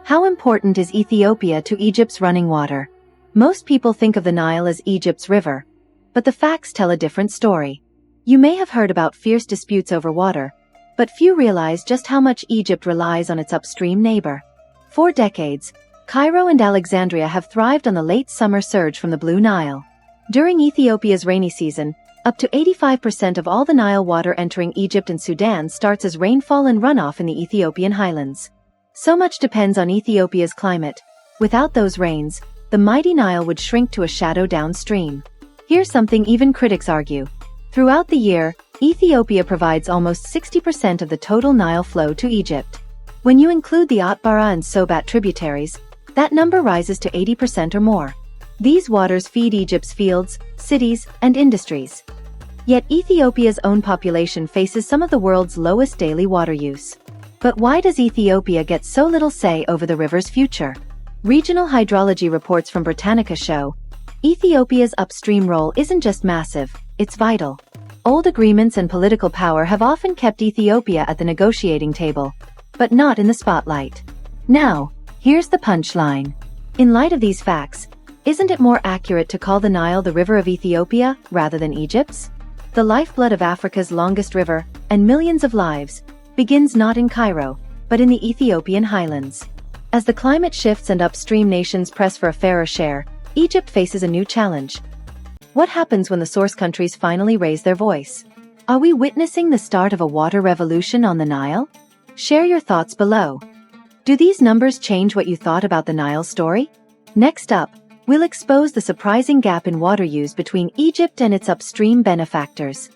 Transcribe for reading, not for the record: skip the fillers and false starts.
How important is Ethiopia to Egypt's running water? Most people think of the Nile as Egypt's river, but the facts tell a different story. You may have heard about fierce disputes over water, but few realize just how much Egypt relies on its upstream neighbor. For decades, Cairo and Alexandria have thrived on the late summer surge from the Blue Nile. During Ethiopia's rainy season, up to 85% of all the Nile water entering Egypt and Sudan starts as rainfall and runoff in the Ethiopian highlands. So much depends on Ethiopia's climate. Without those rains, the mighty Nile would shrink to a shadow downstream. Here's something even critics argue. Throughout the year, Ethiopia provides almost 60% of the total Nile flow to Egypt. When you include the Atbara and Sobat tributaries, that number rises to 80% or more. These waters feed Egypt's fields, cities, and industries. Yet Ethiopia's own population faces some of the world's lowest daily water use. But why does Ethiopia get so little say over the river's future? Regional hydrology reports from Britannica show Ethiopia's upstream role isn't just massive, it's vital. Old agreements and political power have often kept Ethiopia at the negotiating table, but not in the spotlight. Now, here's the punchline. In light of these facts, isn't it more accurate to call the Nile the river of Ethiopia rather than Egypt's? The lifeblood of Africa's longest river, and millions of lives, begins not in Cairo, but in the Ethiopian highlands. As the climate shifts and upstream nations press for a fairer share, Egypt faces a new challenge. What happens when the source countries finally raise their voice? Are we witnessing the start of a water revolution on the Nile? Share your thoughts below. Do these numbers change what you thought about the Nile story? Next up, we'll expose the surprising gap in water use between Egypt and its upstream benefactors.